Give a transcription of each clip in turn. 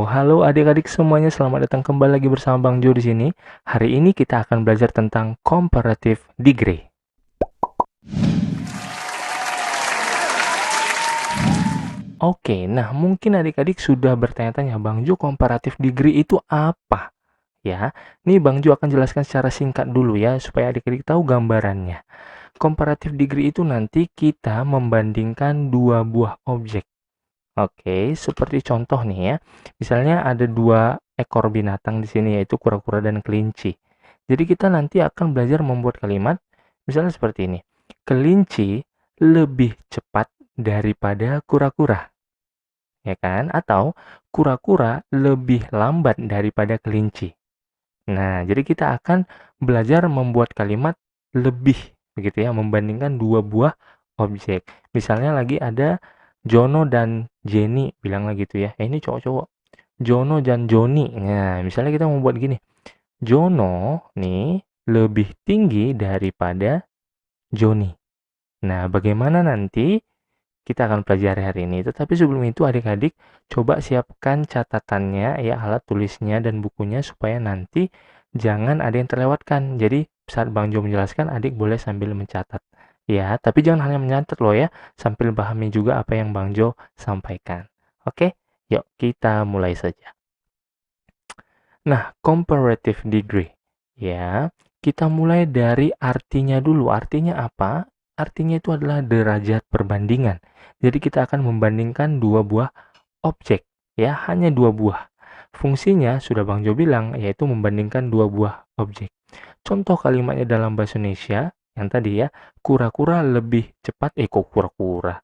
Halo adik-adik semuanya, selamat datang kembali lagi bersama Bang Jo di sini. Hari ini kita akan belajar tentang comparative degree. Oke, nah mungkin adik-adik sudah bertanya-tanya, Bang Jo, comparative degree itu apa? Ya, nih Bang Jo akan jelaskan secara singkat dulu ya, supaya adik-adik tahu gambarannya. Comparative degree itu nanti kita membandingkan dua buah objek. Oke, seperti contoh nih ya. Misalnya ada dua ekor binatang di sini yaitu kura-kura dan kelinci. Jadi kita nanti akan belajar membuat kalimat misalnya seperti ini. Kelinci lebih cepat daripada kura-kura, ya kan? Atau kura-kura lebih lambat daripada kelinci. Nah, jadi kita akan belajar membuat kalimat lebih begitu ya, membandingkan dua buah objek. Misalnya lagi ada Jono dan Jenny, bilanglah gitu ya. Ini cowok-cowok. Jono dan Joni. Nah, misalnya kita membuat gini. Jono nih lebih tinggi daripada Joni. Nah, bagaimana nanti kita akan pelajari hari ini. Tetapi sebelum itu adik-adik coba siapkan catatannya ya, alat tulisnya dan bukunya supaya nanti jangan ada yang terlewatkan. Jadi saat Bang Jo menjelaskan adik boleh sambil mencatat. Ya, tapi jangan hanya mencatat loh ya, sambil pahami juga apa yang Bang Jo sampaikan. Oke, yuk kita mulai saja. Nah, comparative degree. Ya, kita mulai dari artinya dulu. Artinya apa? Artinya itu adalah derajat perbandingan. Jadi kita akan membandingkan dua buah objek, ya, hanya dua buah. Fungsinya sudah Bang Jo bilang, yaitu membandingkan dua buah objek. Contoh kalimatnya dalam bahasa Indonesia yang tadi ya, kura-kura lebih cepat, kok kura-kura.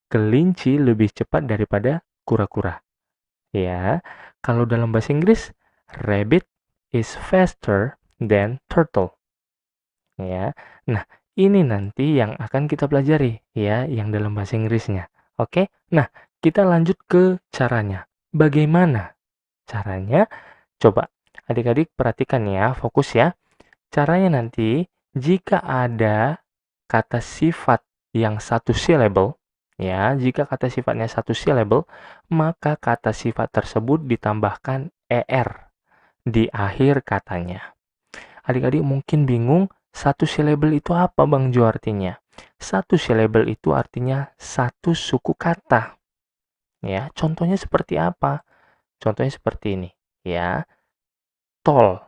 Kelinci lebih cepat daripada kura-kura. Ya, kalau dalam bahasa Inggris, rabbit is faster than turtle. Ya. Nah, ini nanti yang akan kita pelajari ya, yang dalam bahasa Inggrisnya. Oke? Nah, kita lanjut ke caranya. Bagaimana caranya? Coba adik-adik perhatikan ya, fokus ya. Caranya nanti jika ada kata sifat yang satu syllable, ya, jika kata sifatnya satu syllable, maka kata sifat tersebut ditambahkan er di akhir katanya. Adik-adik mungkin bingung, satu syllable itu apa Bang Jo artinya? Satu syllable itu artinya satu suku kata. Ya, contohnya seperti apa? Contohnya seperti ini, ya. Tall.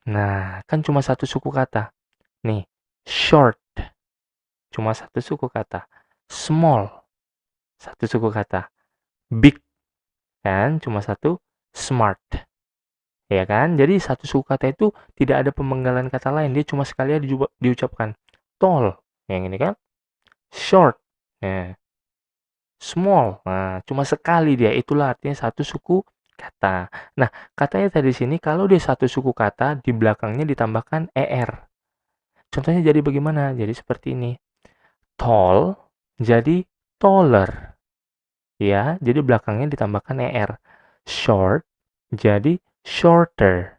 Nah, kan cuma satu suku kata. Nih, short. Cuma satu suku kata. Small. Satu suku kata. Big. Kan cuma satu. Smart. Ya kan? Jadi satu suku kata itu tidak ada pemenggalan kata lain. Dia cuma sekali diucapkan. Tall. Yang ini kan. Short. Nah, small. Nah, cuma sekali dia. Itulah artinya satu suku kata. Nah, katanya tadi sini kalau dia satu suku kata, di belakangnya ditambahkan er. Contohnya jadi bagaimana? Jadi seperti ini. Tall jadi taller. Ya, jadi belakangnya ditambahkan er. Short jadi shorter.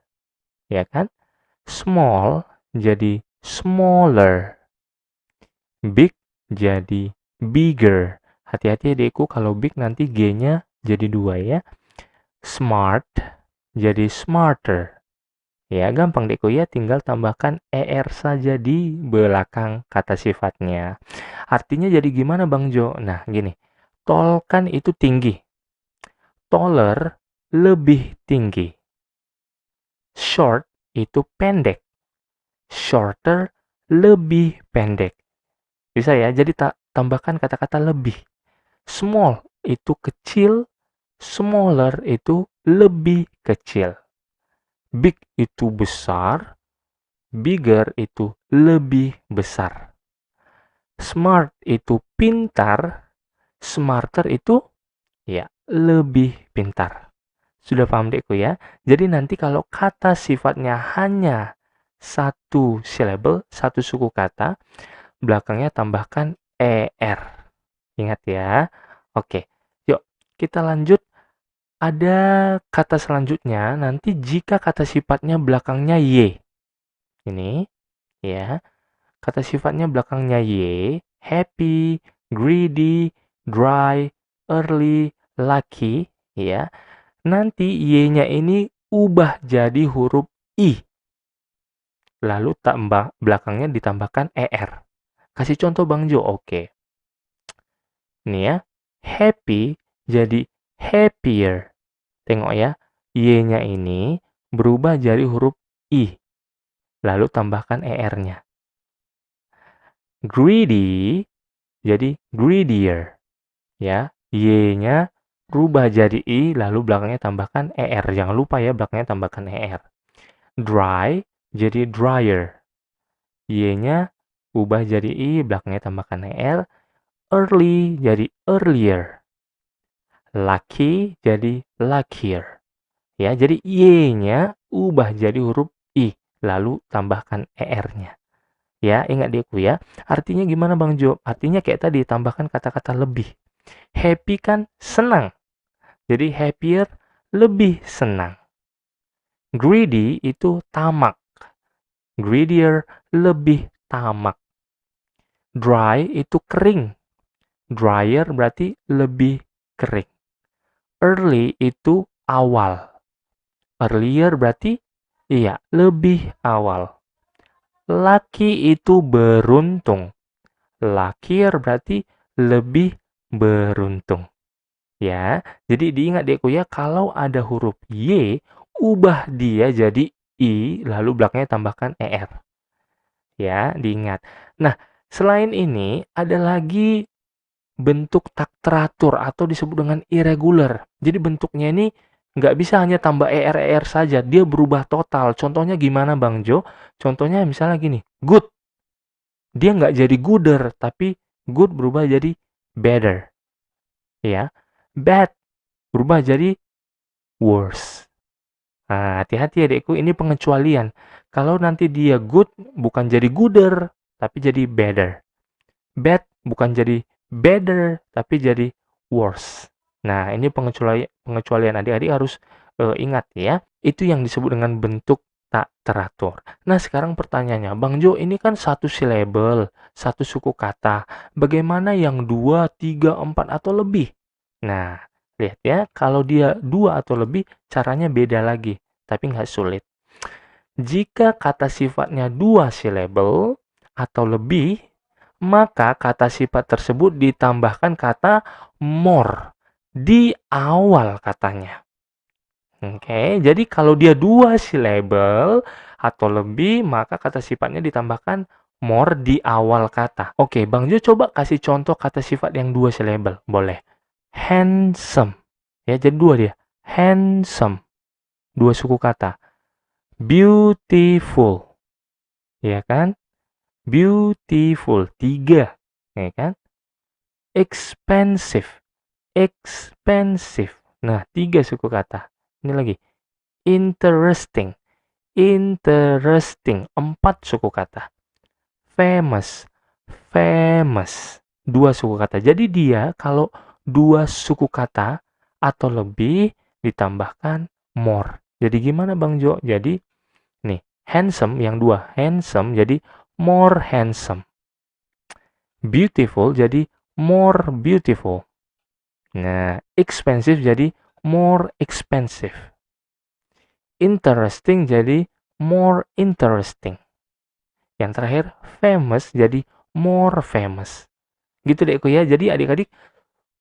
Ya kan? Small jadi smaller. Big jadi bigger. Hati-hati adikku, kalau big nanti G-nya jadi 2 ya. Smart jadi smarter. Ya, gampang adikku ya, tinggal tambahkan er saja di belakang kata sifatnya. Artinya jadi gimana Bang Jo? Nah, gini. Tall kan itu tinggi. Taller lebih tinggi. Short itu pendek. Shorter lebih pendek. Bisa ya, jadi tambahkan kata-kata lebih. Small itu kecil, smaller itu lebih kecil. Big itu besar, bigger itu lebih besar. Smart itu pintar, smarter itu ya lebih pintar. Sudah paham dekku ya? Jadi nanti kalau kata sifatnya hanya satu syllable, satu suku kata, belakangnya tambahkan er. Ingat ya. Oke, yuk kita lanjut. Ada kata selanjutnya, nanti jika kata sifatnya belakangnya y. Ini, ya. Kata sifatnya belakangnya y, happy, greedy, dry, early, lucky, ya. nanti Y-nya ini ubah jadi huruf I. Lalu belakangnya ditambahkan ER. Kasih contoh Bang Jo, oke. Nih ya, happy jadi happier. Tengok ya, Y-nya ini berubah jadi huruf I. Lalu tambahkan ER-nya. Greedy jadi greedier. Ya, Y-nya rubah jadi I, lalu belakangnya tambahkan ER. Jangan lupa ya, belakangnya tambahkan ER. Dry jadi dryer. Y-nya ubah jadi I, belakangnya tambahkan ER. Early jadi earlier. Lucky jadi luckier. Ya, jadi Y-nya ubah jadi huruf I, lalu tambahkan ER-nya. Ya, ingat Deku ya. Artinya gimana Bang Jo? Artinya kayak tadi, tambahkan kata-kata lebih. Happy kan senang. Jadi happier lebih senang. Greedy itu tamak. Greedier lebih tamak. Dry itu kering. Drier berarti lebih kering. Early itu awal. Earlier berarti iya, lebih awal. Lucky itu beruntung. Luckier berarti lebih beruntung. Ya, jadi diingat Dekku ya, kalau ada huruf Y, ubah dia jadi I, lalu belakangnya tambahkan ER. Ya, diingat. Nah, selain ini, ada lagi bentuk tak teratur atau disebut dengan irregular. Jadi bentuknya ini nggak bisa hanya tambah ER saja, dia berubah total. Contohnya gimana Bang Jo? Contohnya misalnya gini, good. Dia nggak jadi gooder, tapi good berubah jadi better. Ya, bad berubah jadi worse. Nah, hati-hati adekku, ini pengecualian. Kalau nanti dia good, bukan jadi gooder, tapi jadi better. Bad bukan jadi better, tapi jadi worse. Nah, ini pengecualian adik-adik harus ingat ya. Itu yang disebut dengan bentuk tak teratur. Nah, sekarang pertanyaannya, Bang Jo, ini kan satu syllable, satu suku kata. Bagaimana yang 2, 3, 4, atau lebih? Nah, lihat ya, kalau dia 2 atau lebih, caranya beda lagi, tapi nggak sulit. Jika kata sifatnya 2 syllable atau lebih, maka kata sifat tersebut ditambahkan kata more di awal katanya. Oke, jadi kalau dia 2 syllable atau lebih, maka kata sifatnya ditambahkan more di awal kata. Oke, Bang Jo coba kasih contoh kata sifat yang 2 syllable. Boleh. Handsome. Ya, jadi 2 dia. Handsome. 2 suku kata. Beautiful. Ya kan? Beautiful. 3. Ya kan? Expensive. Expensive. Nah, 3 suku kata. Ini lagi. Interesting. Interesting. 4 suku kata. Famous. Famous. 2 suku kata. Jadi dia kalau 2 suku kata atau lebih ditambahkan more. Jadi gimana Bang Jo? Jadi nih, handsome yang 2. Handsome jadi more handsome. Beautiful jadi more beautiful. Nah, expensive jadi more expensive. Interesting jadi more interesting. Yang terakhir, famous jadi more famous. Gitu Dekku ya. Jadi adik-adik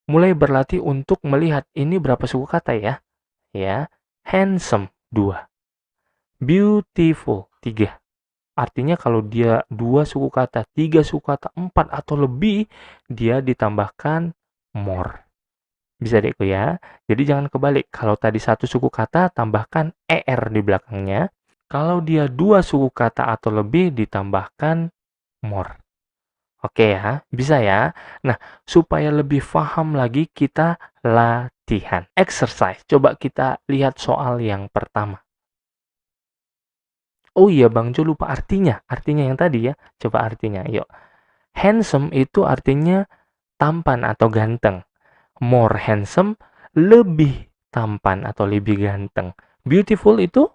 mulai berlatih untuk melihat ini berapa suku kata ya. Ya, handsome 2. Beautiful 3. Artinya kalau dia 2 suku kata, 3 suku kata, 4 atau lebih, dia ditambahkan more. Bisa Dekku ya. Jadi jangan kebalik. Kalau tadi 1 suku kata, tambahkan ER di belakangnya. Kalau dia 2 suku kata atau lebih, ditambahkan more. Oke ya, bisa ya. Nah, supaya lebih paham lagi, kita latihan. Exercise. Coba kita lihat soal yang pertama. Oh iya, Bang Jo lupa artinya. Artinya yang tadi ya. Coba artinya, yuk. Handsome itu artinya tampan atau ganteng. More handsome, lebih tampan atau lebih ganteng. Beautiful itu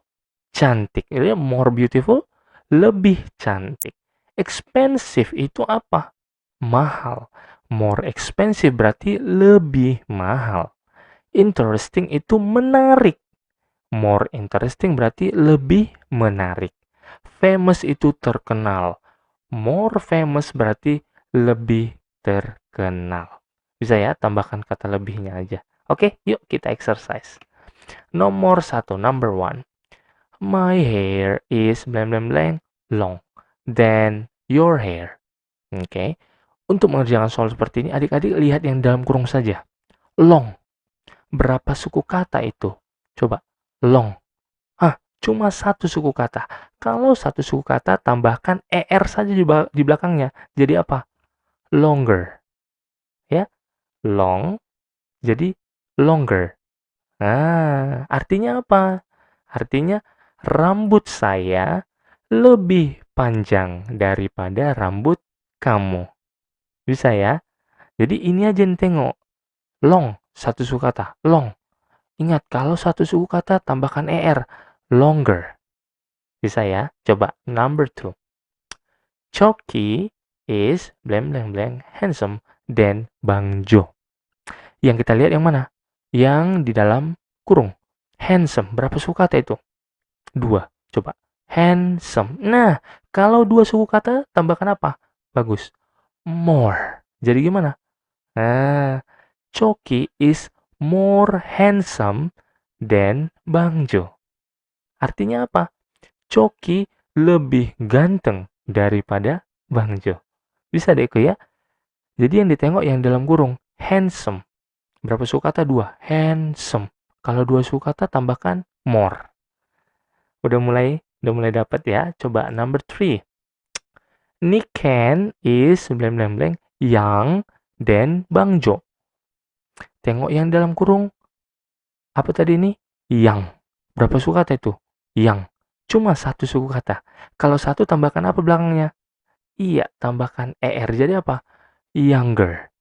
cantik. Jadi more beautiful, lebih cantik. Expensive itu apa? Mahal. More expensive berarti lebih mahal. Interesting itu menarik. More interesting berarti lebih menarik. Famous itu terkenal. More famous berarti lebih terkenal. Bisa ya, tambahkan kata lebihnya aja. Oke, yuk kita exercise. Nomor 1, number 1. My hair is blank blank blank long than your hair. Oke. Untuk mengerjakan soal seperti ini, adik-adik lihat yang dalam kurung saja. Long. Berapa suku kata itu? Coba. Long. Cuma satu suku kata. Kalau satu suku kata, tambahkan er saja di belakangnya. Jadi apa? Longer. Ya, long. Jadi longer. Nah, artinya apa? Artinya rambut saya lebih panjang daripada rambut kamu. Bisa ya? Jadi ini aja nih tengok. Long, satu suku kata. Long. Ingat, kalau satu suku kata, tambahkan er. Longer. Bisa ya? Coba number 2. Choki is blank blank blank handsome than Bang Jo. Yang kita lihat yang mana? Yang di dalam kurung. Handsome. Berapa suku kata itu? 2. Coba. Handsome. Nah, kalau 2 suku kata, tambahkan apa? Bagus. More. Jadi gimana? Nah, Choki is more handsome than Bang Jo. Artinya apa? Choki lebih ganteng daripada Bang Jo. Bisa deh ya. Jadi yang ditengok yang dalam kurung. Handsome. Berapa suku kata? 2. Handsome. Kalau 2 suku kata tambahkan more. Udah mulai dapat ya. Coba number 3. Niken is blank blank blank young than Bang Jo. Tengok yang dalam kurung. Apa tadi ini? Young. Berapa suku kata itu? Young. Cuma satu suku kata. Kalau satu tambahkan apa belakangnya? Iya, tambahkan er. Jadi apa? Younger.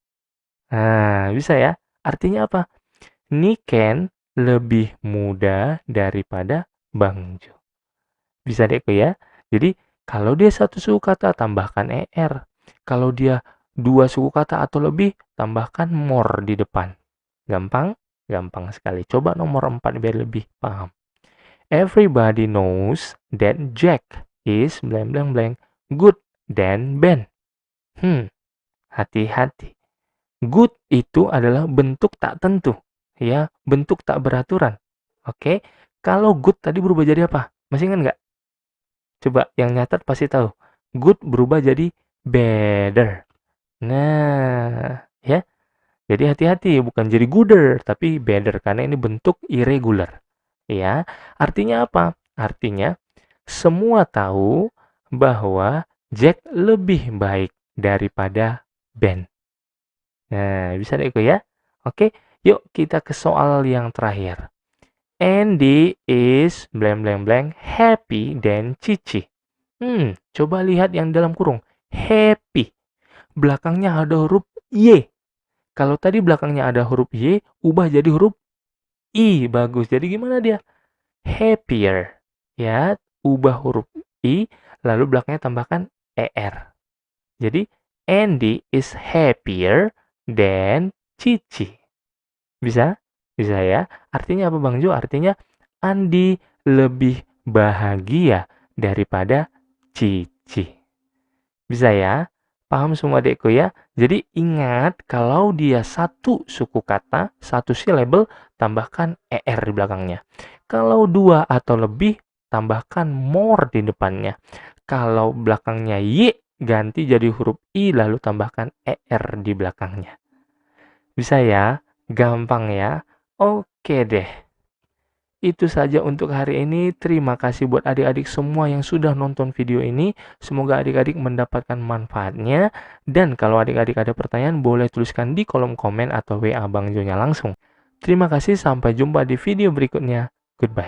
Nah, bisa ya? Artinya apa? Niken lebih muda daripada Bang Jo. Bisa deh ya? Jadi, kalau dia satu suku kata, tambahkan er. Kalau dia 2 suku kata atau lebih, tambahkan more di depan. Gampang? Gampang sekali. Coba nomor 4 biar lebih paham. Everybody knows that Jack is blank blank blank good than Ben. Hati-hati. Good itu adalah bentuk tak tentu, ya, bentuk tak beraturan. Oke, kalau good tadi berubah jadi apa? Masih ingat nggak? Coba yang nyatat pasti tahu. Good berubah jadi better. Nah, ya. Jadi hati-hati, bukan jadi gooder, tapi better karena ini bentuk irregular. Ya, artinya apa? Artinya semua tahu bahwa Jack lebih baik daripada Ben. Nah, bisa deh ya. Oke, yuk kita ke soal yang terakhir. Andy is blank blank blank happy than Cici. Coba lihat yang dalam kurung. Happy. Belakangnya ada huruf Y. Kalau tadi belakangnya ada huruf Y, ubah jadi huruf I. Bagus. Jadi gimana dia? Happier. Ya, ubah huruf I, lalu belakangnya tambahkan er. Jadi, Andy is happier than Cici. Bisa? Bisa ya? Artinya apa Bang Jo? Artinya Andi lebih bahagia daripada Cici. Bisa ya? Paham semua adekku ya? Jadi ingat kalau dia satu suku kata, satu syllable, tambahkan er di belakangnya. Kalau 2 atau lebih, tambahkan more di depannya. Kalau belakangnya y, ganti jadi huruf i, lalu tambahkan er di belakangnya. Bisa ya? Gampang ya? Oke deh. Itu saja untuk hari ini. Terima kasih buat adik-adik semua yang sudah nonton video ini. Semoga adik-adik mendapatkan manfaatnya. Dan kalau adik-adik ada pertanyaan, boleh tuliskan di kolom komen atau WA Bang Jo-nya langsung. Terima kasih, sampai jumpa di video berikutnya. Goodbye.